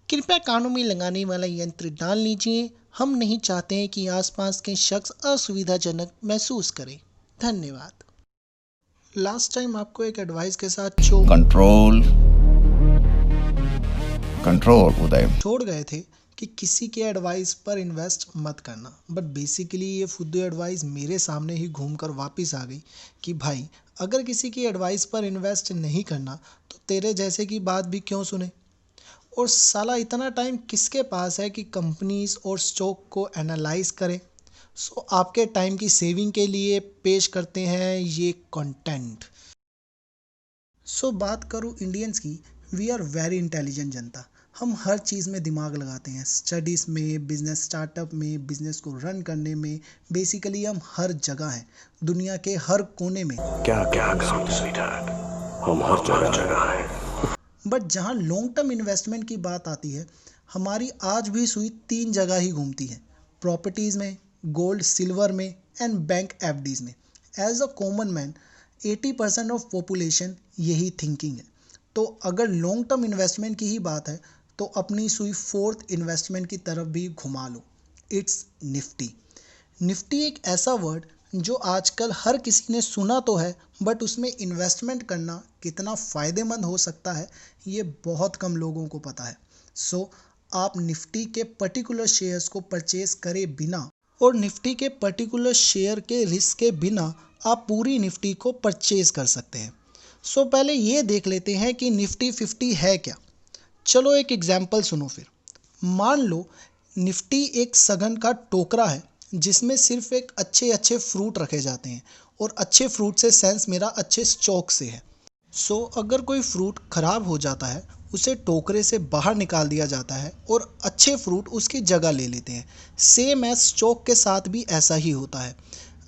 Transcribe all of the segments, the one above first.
कृपया कानों में लगाने वाला यंत्र डाल लीजिए। हम नहीं चाहते हैं कि आसपास के शख्स असुविधाजनक महसूस करें। धन्यवाद। लास्ट टाइम आपको एक एडवाइस के साथ कंट्रोल कंट्रोल उदय छोड़ गए थे कि किसी के एडवाइस पर इन्वेस्ट मत करना, बट बेसिकली ये फुद्दू एडवाइस मेरे सामने ही घूमकर वापस आ गई कि भाई अगर किसी की एडवाइस पर इन्वेस्ट नहीं करना तो तेरे जैसे की बात भी क्यों सुने। और साला इतना टाइम किसके पास है कि कंपनीज और स्टॉक को एनालाइज करें। सो आपके टाइम की सेविंग के लिए पेश करते हैं ये कंटेंट। सो बात करूँ इंडियंस की, वी आर वेरी इंटेलिजेंट जनता। हम हर चीज़ में दिमाग लगाते हैं, स्टडीज़ में, बिजनेस स्टार्टअप में, बिजनेस को रन करने में। बेसिकली हम हर जगह हैं, दुनिया के हर कोने में। क्या क्या काम स्वीटहार्ट, हम हर जगह हैं। बट जहाँ लॉन्ग टर्म इन्वेस्टमेंट की बात आती है, हमारी आज भी सुई तीन जगह ही घूमती है, प्रॉपर्टीज़ में, गोल्ड सिल्वर में एंड बैंक एफडीज़ में। As a common man 80% of population यही थिंकिंग है। तो अगर लॉन्ग टर्म इन्वेस्टमेंट की ही बात है तो अपनी सुई फोर्थ इन्वेस्टमेंट की तरफ भी घुमा लो। It's Nifty. निफ्टी एक ऐसा वर्ड जो आजकल हर किसी ने सुना तो है, बट उसमें इन्वेस्टमेंट करना कितना फ़ायदेमंद हो सकता है ये बहुत कम लोगों को पता है। सो आप निफ्टी के पर्टिकुलर शेयर्स को परचेज करे बिना और निफ्टी के पर्टिकुलर शेयर के रिस्क के बिना आप पूरी निफ्टी को परचेज कर सकते हैं। सो पहले ये देख लेते हैं कि निफ्टी 50 है क्या। चलो एक एग्जाम्पल सुनो फिर। मान लो निफ्टी एक सघन का टोकरा है जिसमें सिर्फ एक अच्छे अच्छे फ्रूट रखे जाते हैं, और अच्छे फ्रूट से सेंस मेरा अच्छे स्टॉक से है। सो अगर कोई फ्रूट खराब हो जाता है उसे टोकरे से बाहर निकाल दिया जाता है और अच्छे फ्रूट उसकी जगह ले लेते हैं। सेम एज स्टॉक के साथ भी ऐसा ही होता है।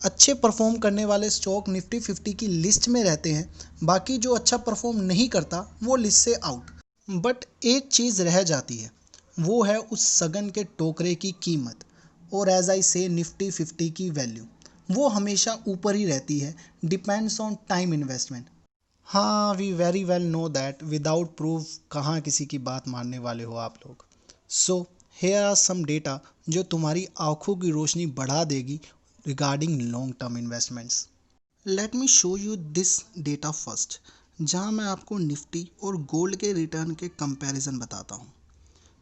अच्छे परफॉर्म करने वाले स्टॉक निफ्टी 50 की लिस्ट में रहते हैं, बाकी जो अच्छा परफॉर्म नहीं करता वो लिस्ट से आउट। बट एक चीज़ रह जाती है, वो है उस सगन के टोकरे की कीमत, और एज आई से निफ्टी 50 की वैल्यू वो हमेशा ऊपर ही रहती है, डिपेंड्स ऑन टाइम इन्वेस्टमेंट। हाँ, we very well know that without proof कहाँ किसी की बात मानने वाले हो आप लोग। So here are some data जो तुम्हारी आंखों की रोशनी बढ़ा देगी regarding long term investments. Let me show you this data first, जहाँ मैं आपको निफ्टी और गोल्ड के रिटर्न के कंपैरिजन बताता हूँ।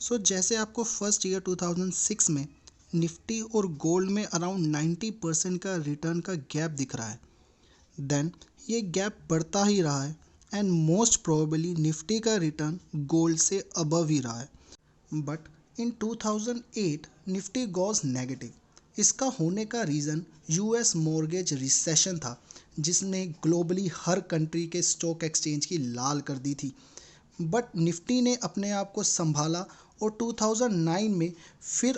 सो जैसे आपको फर्स्ट ईयर 2006 में निफ्टी और गोल्ड में अराउंड 90% का रिटर्न का गैप दिख रहा है, देन ये गैप बढ़ता ही रहा है एंड मोस्ट प्रोबेबली निफ्टी का रिटर्न गोल्ड से अबव ही रहा है। But in 2008 Nifty goes negative. इसका होने का रीज़न यूएस मॉर्गेज रिसेशन था, जिसने ग्लोबली हर कंट्री के स्टॉक एक्सचेंज की लाल कर दी थी। बट निफ्टी ने अपने आप को संभाला और 2009 में फिर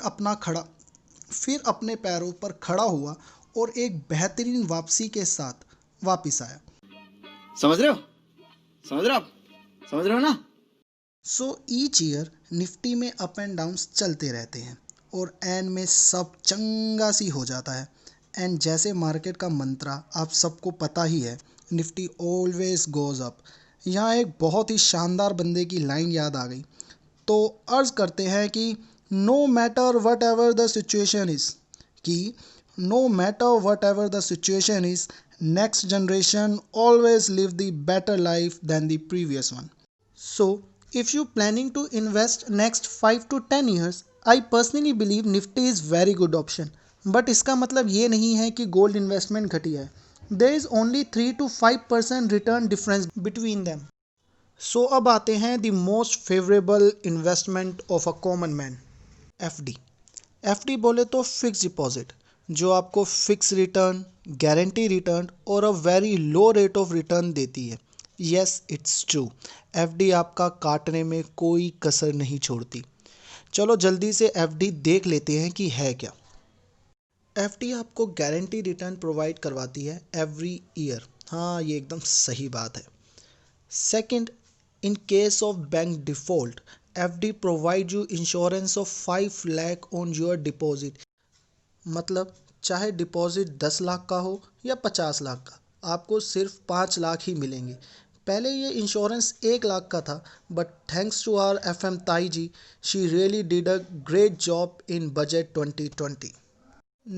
अपने पैरों पर खड़ा हुआ और एक बेहतरीन वापसी के साथ वापस आया। समझ रहे हो? समझ रहे हो आप? समझ रहे हो ना? सो ईच ईयर निफ्टी में अप एंड डाउन्स चलते रहते हैं और एंड में सब चंगा सी हो जाता है। एंड जैसे मार्केट का मंत्रा आप सबको पता ही है, निफ्टी ऑलवेज गोज अप। यहाँ एक बहुत ही शानदार बंदे की लाइन याद आ गई, तो अर्ज करते हैं कि no matter whatever the situation is, कि no matter whatever the situation is, next generation always live the better life than the previous one. So, if you planning to invest next 5 to 10 years, I personally believe Nifty is very good option. But इसका मतलब ये नहीं है कि gold investment घटिया है। There is only 3 to 5% return difference between them. So अब आते हैं the most favourable investment of a common man, FD. FD बोले तो फिक्स डिपॉजिट, जो आपको फिक्स रिटर्न, गारंटी रिटर्न और a very low rate of return देती है। यस, इट्स ट्रू, एफडी आपका काटने में कोई कसर नहीं छोड़ती। चलो जल्दी से एफडी देख लेते हैं कि है क्या। एफडी आपको गारंटी रिटर्न प्रोवाइड करवाती है एवरी ईयर। हाँ, ये एकदम सही बात है। Second, in case of bank default, FD provide you insurance of 5 lakh on your deposit. मतलब चाहे डिपॉजिट 10 लाख का हो या 50 लाख का, आपको सिर्फ 5 लाख ही मिलेंगे। पहले ये इंश्योरेंस 1 लाख का था, but thanks to our FM ताई जी, she really did a great job in budget 2020.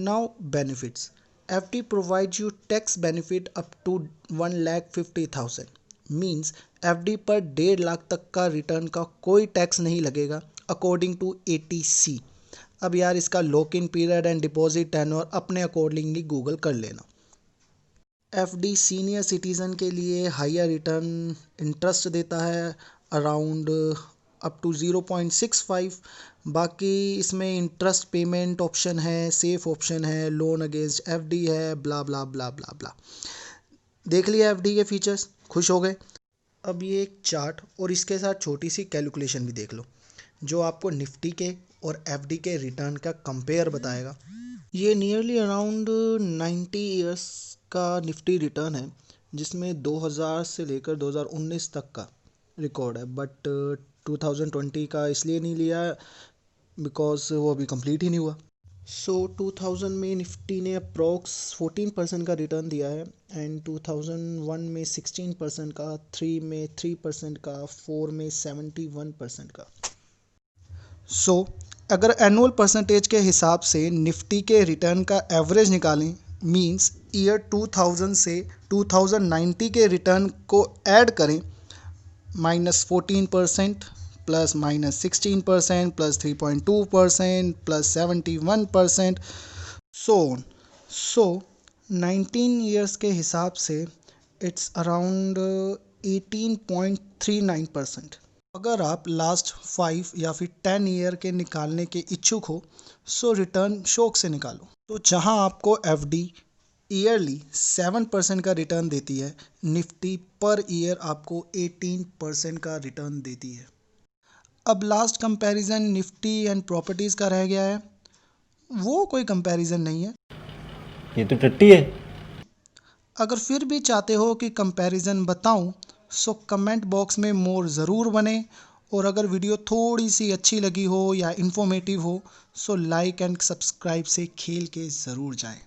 Now benefits. FD provides you tax benefit up to 1,50,000. Means FD पर 1.5 लाख तक का रिटर्न का कोई टैक्स नहीं लगेगा अकॉर्डिंग टू ATC. अब यार इसका lock in period and deposit tenure अपने अकॉर्डिंगली गूगल कर लेना. FD सीनियर सिटीज़न के लिए हायर रिटर्न इंटरेस्ट देता है अराउंड अप टू 0.65. बाकी इसमें इंटरेस्ट पेमेंट ऑप्शन है, सेफ ऑप्शन है, लोन अगेंस्ट FD है, ब्ला ब्ला ब्ला ब्ला ब्ला. देख लिया FD के फीचर्स, खुश हो गए. अब ये एक चार्ट और इसके साथ छोटी सी कैलकुलेशन भी देख लो जो आपको निफ्टी के और FD के रिटर्न का कंपेयर बताएगा. ये नियरली अराउंड 90 इयर्स का निफ्टी रिटर्न है जिसमें 2000 से लेकर 2019 तक का रिकॉर्ड है, बट 2020 का इसलिए नहीं लिया बिकॉज वो अभी कंप्लीट ही नहीं हुआ. सो 2000 में निफ्टी ने अप्रॉक्स 14% का रिटर्न दिया है एंड 2001 में 16% का, 3 में 3% का, 4 में 71% का. सो अगर एनुअल परसेंटेज के हिसाब से निफ्टी के रिटर्न का एवरेज निकालें, मींस ईयर 2000 से 2090 के रिटर्न को ऐड करें, -14% प्लस -16% प्लस 3.2% प्लस 71%, सो 19 ईयर्स के हिसाब से इट्स अराउंड 18.39%. अगर आप लास्ट 5 या फिर 10 ईयर के निकालने के इच्छुक हो सो रिटर्न शौक से निकालो. तो जहां आपको FD ईयरली 7% का रिटर्न देती है, निफ्टी पर ईयर आपको 18% का रिटर्न देती है. अब last comparison Nifty and properties का रह गया है. वो कोई कंपैरिजन नहीं है, ये तो टट्टी है. अगर फिर भी चाहते हो कि कंपैरिजन बताऊं सो कमेंट बॉक्स में मोर ज़रूर बने, और अगर वीडियो थोड़ी सी अच्छी लगी हो या इन्फॉर्मेटिव हो सो लाइक एंड सब्सक्राइब से खेल के ज़रूर जाएं.